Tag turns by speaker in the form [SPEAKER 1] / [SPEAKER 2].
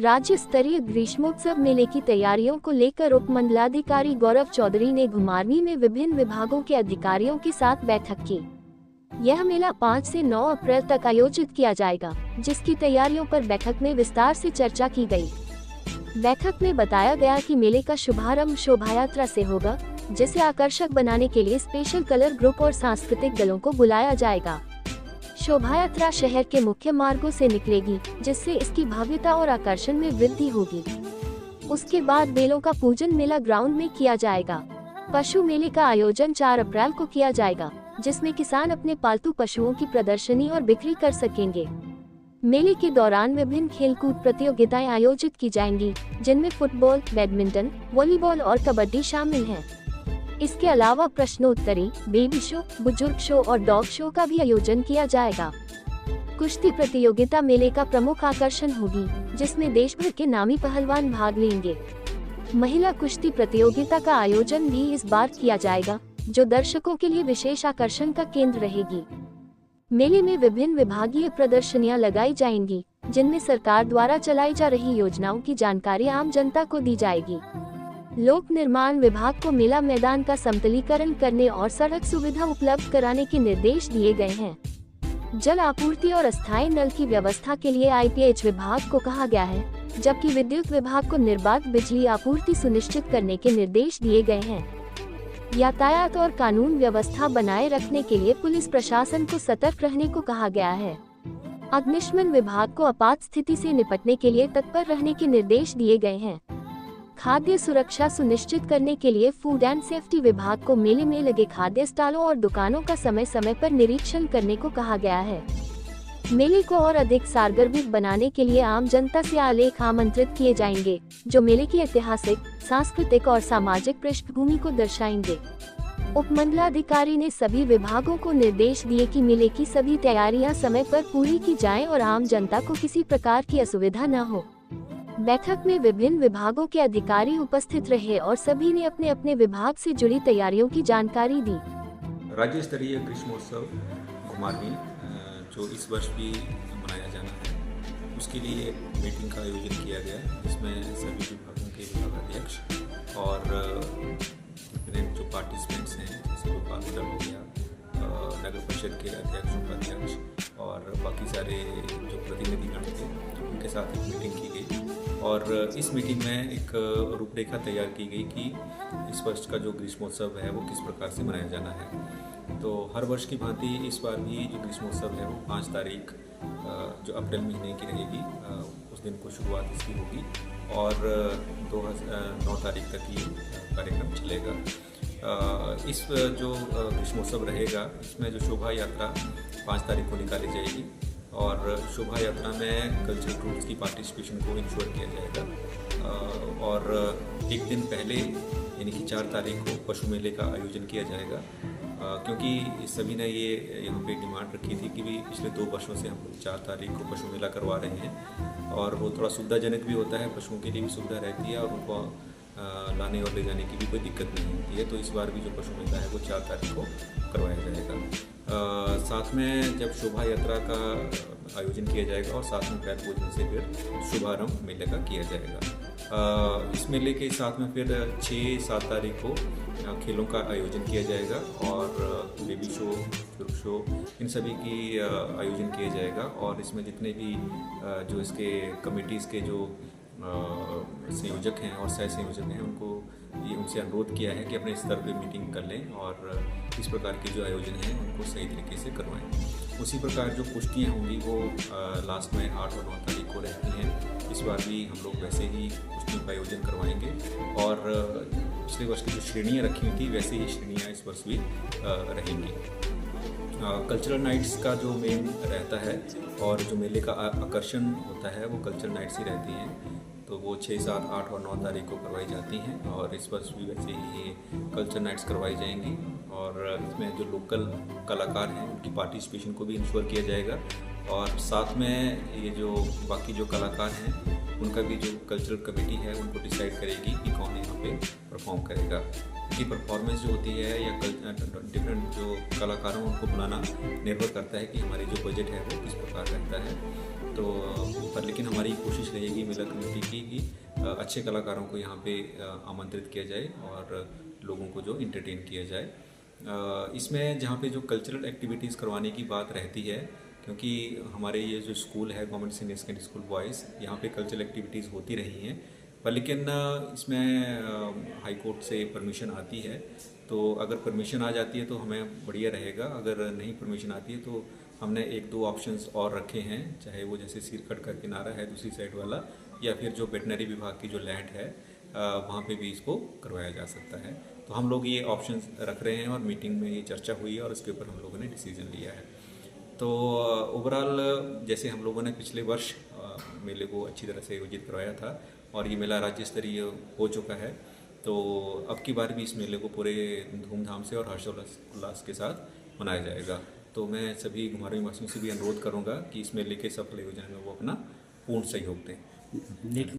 [SPEAKER 1] राज्य स्तरीय ग्रीष्मोत्सव मेले की तैयारियों को लेकर उप मंडलाधिकारी गौरव चौधरी ने घुमारवीं में विभिन्न विभागों के अधिकारियों के साथ बैठक की। यह मेला 5 से 9 अप्रैल तक आयोजित किया जाएगा, जिसकी तैयारियों पर बैठक में विस्तार से चर्चा की गई। बैठक में बताया गया कि मेले का शुभारंभ शोभा यात्रा से होगा, जिसे आकर्षक बनाने के लिए स्पेशल कलर ग्रुप और सांस्कृतिक दलों को बुलाया जाएगा। शोभा यात्रा शहर के मुख्य मार्गों से निकलेगी, जिससे इसकी भव्यता और आकर्षण में वृद्धि होगी। उसके बाद बैलों का पूजन मेला ग्राउंड में किया जाएगा। पशु मेले का आयोजन 4 अप्रैल को किया जाएगा, जिसमें किसान अपने पालतू पशुओं की प्रदर्शनी और बिक्री कर सकेंगे। मेले के दौरान विभिन्न खेलकूद प्रतियोगिताएं आयोजित की जाएंगी, जिनमें फुटबॉल, बैडमिंटन, वॉलीबॉल और कबड्डी शामिल हैं। इसके अलावा प्रश्नोत्तरी, बेबी शो, बुजुर्ग शो और डॉग शो का भी आयोजन किया जाएगा। कुश्ती प्रतियोगिता मेले का प्रमुख आकर्षण होगी, जिसमें देश भर के नामी पहलवान भाग लेंगे। महिला कुश्ती प्रतियोगिता का आयोजन भी इस बार किया जाएगा, जो दर्शकों के लिए विशेष आकर्षण का केंद्र रहेगी। मेले में विभिन्न विभागीय प्रदर्शनियां लगाई जाएंगी, जिनमें सरकार द्वारा चलाई जा रही योजनाओं की जानकारी आम जनता को दी जाएगी। लोक निर्माण विभाग को मेला मैदान का समतलीकरण करने और सड़क सुविधा उपलब्ध कराने के निर्देश दिए गए हैं। जल आपूर्ति और अस्थायी नल की व्यवस्था के लिए आईपीएच विभाग को कहा गया है, जबकि विद्युत विभाग को निर्बाध बिजली आपूर्ति सुनिश्चित करने के निर्देश दिए गए हैं। यातायात और कानून व्यवस्था बनाए रखने के लिए पुलिस प्रशासन को सतर्क रहने को कहा गया है। अग्निशमन विभाग को आपात स्थिति से निपटने के लिए तत्पर रहने के निर्देश दिए गए हैं। खाद्य सुरक्षा सुनिश्चित करने के लिए फूड एंड सेफ्टी विभाग को मेले में लगे खाद्य स्टॉलों और दुकानों का समय समय पर निरीक्षण करने को कहा गया है। मेले को और अधिक सारगर्भित बनाने के लिए आम जनता से आलेख आमंत्रित किए जाएंगे, जो मेले की ऐतिहासिक, सांस्कृतिक और सामाजिक पृष्ठभूमि को दर्शाएंगे। उपमंडलाधिकारी ने सभी विभागों को निर्देश दिए कि मेले की सभी तैयारियां समय पर पूरी की जाएं और आम जनता को किसी प्रकार की असुविधा न हो। बैठक में विभिन्न विभागों के अधिकारी उपस्थित रहे और सभी ने अपने अपने विभाग से जुड़ी तैयारियों की जानकारी दी।
[SPEAKER 2] राज्य स्तरीय ग्रीष्मोत्सव घुमारवीं जो इस वर्ष भी मनाया जाना है, उसके लिए मीटिंग का आयोजन किया गया, जिसमें सभी विभागों के विभागाध्यक्ष और जो पार्टिसिपेंट्स हैं, जैसे गोपाल मंडल हो गया, नगर परिषद के अध्यक्ष, उपाध्यक्ष और बाकी सारे जो प्रतिनिधिगण थे, उनके साथ एक मीटिंग की गई। और इस मीटिंग में एक रूपरेखा तैयार की गई कि इस वर्ष का जो ग्रीष्मोत्सव है वो किस प्रकार से मनाया जाना है। तो हर वर्ष की भांति इस बार भी जो ग्रीष्मोत्सव है वो 5 तारीख जो अप्रैल महीने की रहेगी, उस दिन को शुरुआत इसकी होगी और 9 तारीख तक ये कार्यक्रम चलेगा। इस जो ग्रीष्मोत्सव रहेगा, इसमें जो शोभा यात्रा 5 तारीख को निकाली जाएगी और शोभा यात्रा में कल्चरल ग्रुप्स की पार्टिसिपेशन को इंश्योर किया जाएगा। और एक दिन पहले यानी कि 4 तारीख को पशु मेले का आयोजन किया जाएगा, क्योंकि सभी ने ये यहाँ पे डिमांड रखी थी कि भी पिछले 2 वर्षों से हम 4 तारीख को पशु मेला करवा रहे हैं और वो थोड़ा सुविधाजनक भी होता है, पशुओं के लिए भी सुविधा रहती है और उनको लाने और ले जाने की भी कोई दिक्कत नहीं होती है। तो इस बार भी जो पशु मेला है वो 4 तारीख को करवाया जाएगा। साथ में जब शोभा यात्रा का आयोजन किया जाएगा और साथ में पैर पूजन से फिर शुभारंभ मेले का किया जाएगा। इस मेले के साथ में फिर 6-7 तारीख को खेलों का आयोजन किया जाएगा और बेबी शो, बुजुर्ग शो, इन सभी की आयोजन किया जाएगा। और इसमें जितने भी जो इसके कमेटीज़ के जो संयोजक हैं और सह संयोजक हैं, उनसे अनुरोध किया है कि अपने स्तर पे मीटिंग कर लें और इस प्रकार के जो आयोजन हैं उनको सही तरीके से करवाएं। उसी प्रकार जो कुश्तियाँ होंगी वो लास्ट में 8 और 9 तारीख को रहती हैं। इस बार भी हम लोग वैसे ही कुश्तियों का आयोजन करवाएंगे और पिछले वर्ष की जो श्रेणियाँ रखी हुई थी वैसे ही श्रेणियाँ इस वर्ष भी रहेंगी। कल्चरल नाइट्स का जो मेन रहता है और जो मेले का आकर्षण होता है वो कल्चरल नाइट्स ही रहती हैं। तो वो 6, 7, 8 और 9 तारीख को करवाई जाती हैं और इस वर्ष भी वैसे ही कल्चर नाइट्स करवाई जाएंगी। और इसमें जो लोकल कलाकार हैं उनकी पार्टिसिपेशन को भी इंश्योर किया जाएगा और साथ में ये जो बाकी जो कलाकार हैं उनका भी जो कल्चरल कमेटी है उनको डिसाइड करेगी कि कौन यहाँ पे परफॉर्म करेगा। की परफॉर्मेंस जो होती है या डिफरेंट जो कलाकारों उनको बुलाना निर्भर करता है कि हमारी जो बजट है वो किस प्रकार रहता है। तो पर लेकिन हमारी कोशिश रहेगी मेला कमेटी की कि अच्छे कलाकारों को यहाँ पे आमंत्रित किया जाए और लोगों को जो इंटरटेन किया जाए। इसमें जहाँ पे जो कल्चरल एक्टिविटीज़ करवाने की बात रहती है, क्योंकि हमारे ये जो स्कूल है government senior secondary school boys, यहाँ पे कल्चरल एक्टिविटीज़ होती रही हैं, पर लेकिन इसमें हाई कोर्ट से परमिशन आती है। तो अगर परमिशन आ जाती है तो हमें बढ़िया रहेगा, अगर नहीं परमिशन आती है तो हमने एक दो ऑप्शंस और रखे हैं, चाहे वो जैसे सिरकट का किनारा है दूसरी साइड वाला, या फिर जो वेटनरी विभाग की जो लैंड है वहाँ पे भी इसको करवाया जा सकता है। तो हम लोग ये ऑप्शंस रख रहे हैं और मीटिंग में ये चर्चा हुई है और इसके ऊपर हम लोगों ने डिसीजन लिया है। तो ओवरऑल जैसे हम लोगों ने पिछले वर्ष मेले को अच्छी तरह से आयोजित करवाया था और ये मेला राज्य स्तरीय हो चुका है, तो अब की बार भी इस मेले को पूरे धूमधाम से और हर्षोल्लास के साथ मनाया जाएगा। तो मैं सभी घुमारवीं वासियों से भी अनुरोध करूंगा कि इस मेले के सफल आयोजन में वो अपना पूर्ण सहयोग दें।